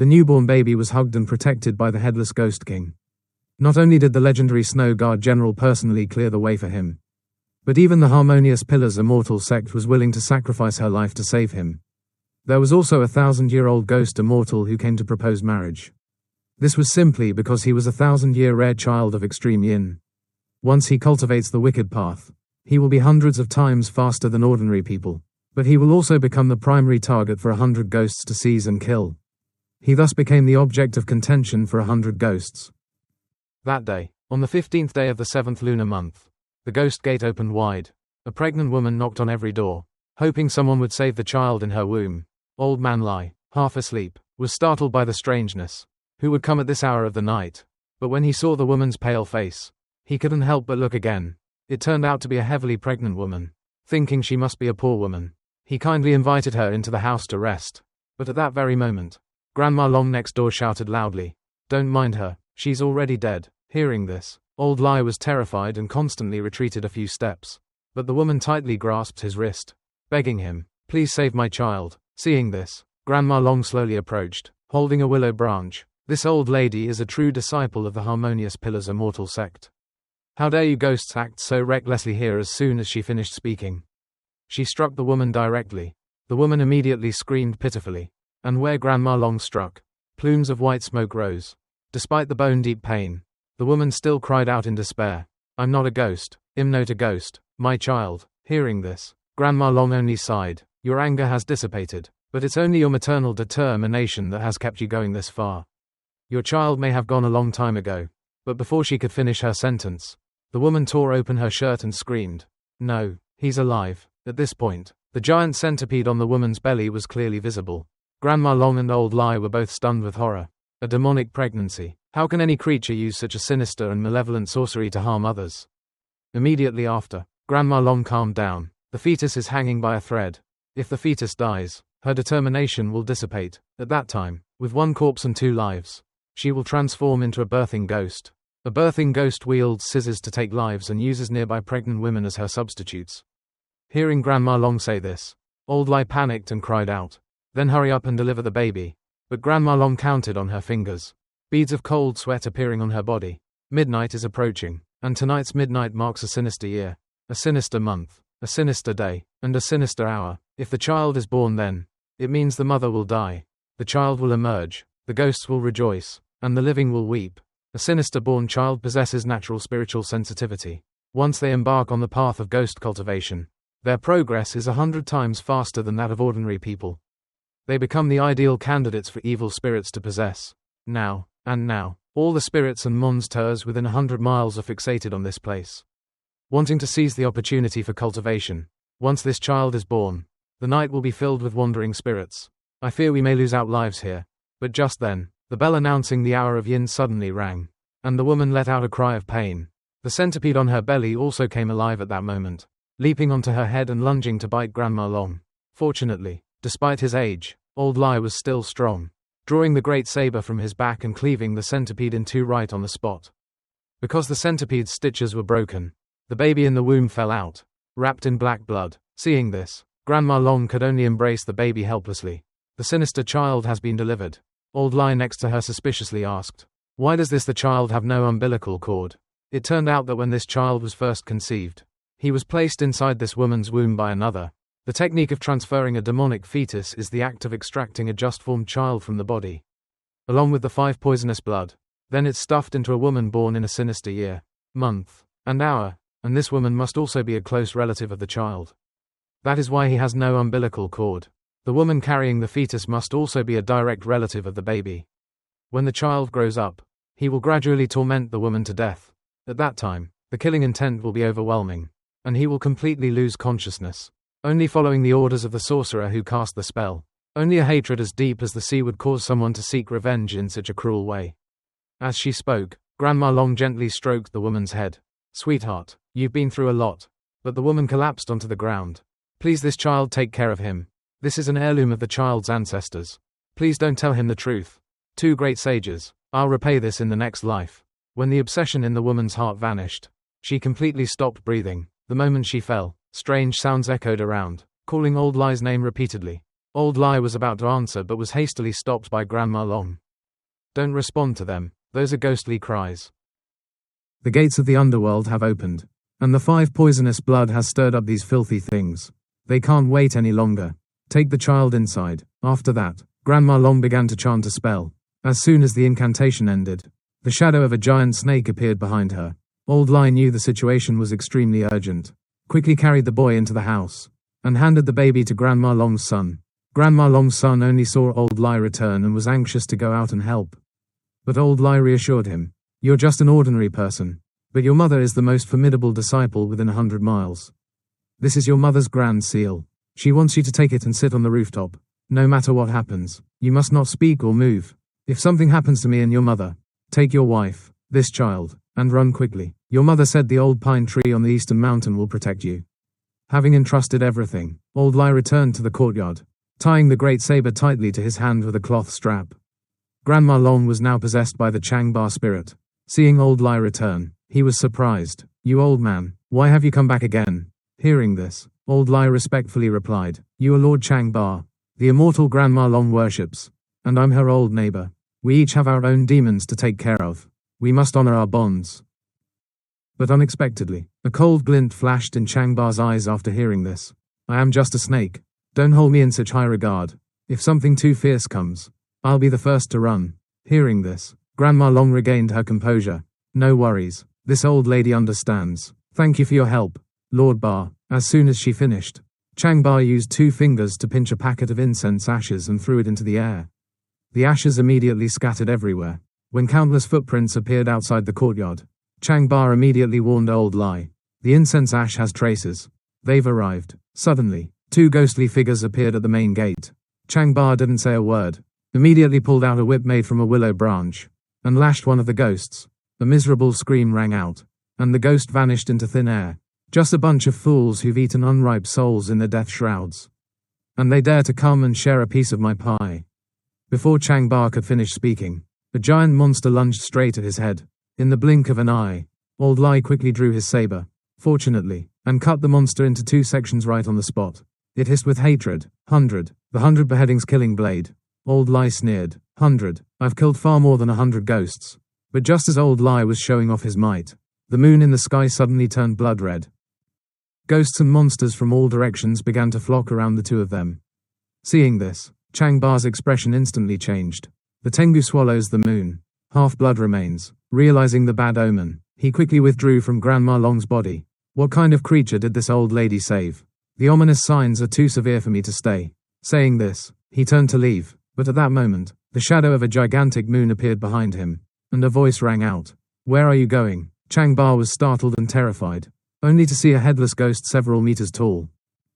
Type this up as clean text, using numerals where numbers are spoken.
The newborn baby was hugged and protected by the headless Ghost King. Not only did the legendary Snow Guard General personally clear the way for him, but even the Harmonious Pillars Immortal sect was willing to sacrifice her life to save him. There was also a 1,000-year-old Ghost Immortal who came to propose marriage. This was simply because he was a 1,000-year rare child of extreme yin. Once he cultivates the wicked path, he will be hundreds of times faster than ordinary people, but he will also become the primary target for 100 ghosts to seize and kill. He thus became the object of contention for 100 ghosts. That day, on the 15th day of the 7th lunar month, the Ghost Gate opened wide. A pregnant woman knocked on every door, hoping someone would save the child in her womb. Old Man Lai, half asleep, was startled by the strangeness. Who would come at this hour of the night? But when he saw the woman's pale face, he couldn't help but look again. It turned out to be a heavily pregnant woman. Thinking she must be a poor woman, he kindly invited her into the house to rest. But at that very moment, Grandma Long next door shouted loudly, "Don't mind her, she's already dead." Hearing this, Old Lai was terrified and constantly retreated a few steps. But the woman tightly grasped his wrist, begging him, "Please save my child." Seeing this, Grandma Long slowly approached, holding a willow branch. This old lady is a true disciple of the Harmonious Pillars Immortal sect. "How dare you ghosts act so recklessly here?" As soon as she finished speaking, she struck the woman directly. The woman immediately screamed pitifully, and where Grandma Long struck, plumes of white smoke rose. Despite the bone-deep pain, the woman still cried out in despair, "I'm not a ghost, I'm not a ghost, my child." Hearing this, Grandma Long only sighed, "Your anger has dissipated, but it's only your maternal determination that has kept you going this far. Your child may have gone a long time ago." But before she could finish her sentence, the woman tore open her shirt and screamed, "No, he's alive." At this point, the giant centipede on the woman's belly was clearly visible. Grandma Long and Old Lai were both stunned with horror. A demonic pregnancy. How can any creature use such a sinister and malevolent sorcery to harm others? Immediately after, Grandma Long calmed down. The fetus is hanging by a thread. If the fetus dies, her determination will dissipate. At that time, with one corpse and 2 lives, she will transform into a birthing ghost. A birthing ghost wields scissors to take lives and uses nearby pregnant women as her substitutes. Hearing Grandma Long say this, Old Lai panicked and cried out, "Then hurry up and deliver the baby." But Grandma Long counted on her fingers, beads of cold sweat appearing on her body. Midnight is approaching, and tonight's midnight marks a sinister year, a sinister month, a sinister day, and a sinister hour. If the child is born then, it means the mother will die. The child will emerge, the ghosts will rejoice, and the living will weep. A sinister-born child possesses natural spiritual sensitivity. Once they embark on the path of ghost cultivation, their progress is 100 times faster than that of ordinary people. They become the ideal candidates for evil spirits to possess. Now, all the spirits and monsters within 100 miles are fixated on this place, wanting to seize the opportunity for cultivation. Once this child is born, the night will be filled with wandering spirits. I fear we may lose our lives here. But just then, the bell announcing the hour of yin suddenly rang, and the woman let out a cry of pain. The centipede on her belly also came alive at that moment, leaping onto her head and lunging to bite Grandma Long. Fortunately, despite his age, Old Lai was still strong, drawing the great saber from his back and cleaving the centipede in 2 right on the spot. Because the centipede's stitches were broken, the baby in the womb fell out, wrapped in black blood. Seeing this, Grandma Long could only embrace the baby helplessly. The sinister child has been delivered. Old Lai next to her suspiciously asked, "Why does the child have no umbilical cord?" It turned out that when this child was first conceived, he was placed inside this woman's womb by another. The technique of transferring a demonic fetus is the act of extracting a just-formed child from the body, along with the 5 poisonous blood. Then it's stuffed into a woman born in a sinister year, month, and hour, and this woman must also be a close relative of the child. That is why he has no umbilical cord. The woman carrying the fetus must also be a direct relative of the baby. When the child grows up, he will gradually torment the woman to death. At that time, the killing intent will be overwhelming, and he will completely lose consciousness, only following the orders of the sorcerer who cast the spell. Only a hatred as deep as the sea would cause someone to seek revenge in such a cruel way. As she spoke, Grandma Long gently stroked the woman's head. "Sweetheart, you've been through a lot." But the woman collapsed onto the ground. "Please, this child, take care of him. This is an heirloom of the child's ancestors. Please don't tell him the truth. 2 great sages. I'll repay this in the next life." When the obsession in the woman's heart vanished, she completely stopped breathing. The moment she fell, strange sounds echoed around, calling Old Lai's name repeatedly. Old Lai was about to answer but was hastily stopped by Grandma Long. Don't respond to them, those are ghostly cries. The gates of the underworld have opened, and the 5 poisonous blood has stirred up these filthy things. They can't wait any longer. Take the child inside. After that, Grandma Long began to chant a spell. As soon as the incantation ended, the shadow of a giant snake appeared behind her. Old Lai knew the situation was extremely urgent, quickly carried the boy into the house, and handed the baby to Grandma Long's son. Grandma Long's son only saw Old Lai return and was anxious to go out and help. But Old Lai reassured him, "You're just an ordinary person, but your mother is the most formidable disciple within 100 miles. This is your mother's grand seal. She wants you to take it and sit on the rooftop. No matter what happens, you must not speak or move. If something happens to me and your mother, take your wife, this child, and run quickly. Your mother said the old pine tree on the eastern mountain will protect you." Having entrusted everything, Old Lai returned to the courtyard, tying the great saber tightly to his hand with a cloth strap. Grandma Long was now possessed by the Changba spirit. Seeing Old Lai return, he was surprised. "You old man, why have you come back again?" Hearing this, Old Lai respectfully replied, "You are Lord Changba, the immortal Grandma Long worships, and I'm her old neighbor. We each have our own demons to take care of. We must honor our bonds." But unexpectedly, a cold glint flashed in Changba's eyes after hearing this. "I am just a snake. Don't hold me in such high regard. If something too fierce comes, I'll be the first to run." Hearing this, Grandma Long regained her composure. "No worries, this old lady understands. Thank you for your help, Lord Ba." As soon as she finished, Changba used 2 fingers to pinch a packet of incense ashes and threw it into the air. The ashes immediately scattered everywhere. When countless footprints appeared outside the courtyard, Changba immediately warned Old Lai, "The incense ash has traces. They've arrived." Suddenly, 2 ghostly figures appeared at the main gate. Changba didn't say a word, immediately pulled out a whip made from a willow branch, and lashed one of the ghosts. A miserable scream rang out, and the ghost vanished into thin air. "Just a bunch of fools who've eaten unripe souls in their death shrouds. And they dare to come and share a piece of my pie." Before Changba could finish speaking, a giant monster lunged straight at his head. In the blink of an eye, Old Lai quickly drew his saber, fortunately, and cut the monster into 2 sections right on the spot. It hissed with hatred. "100, the 100 beheadings killing blade." Old Lai sneered. "100, I've killed far more than 100 ghosts." But just as Old Lai was showing off his might, the moon in the sky suddenly turned blood red. Ghosts and monsters from all directions began to flock around the 2 of them. Seeing this, Changba's expression instantly changed. The Tengu swallows the moon. Half-blood remains. Realizing the bad omen, he quickly withdrew from Grandma Long's body. What kind of creature did this old lady save? The ominous signs are too severe for me to stay. Saying this, he turned to leave, but at that moment, the shadow of a gigantic moon appeared behind him, and a voice rang out. "Where are you going?" Changba was startled and terrified, only to see a headless ghost several meters tall.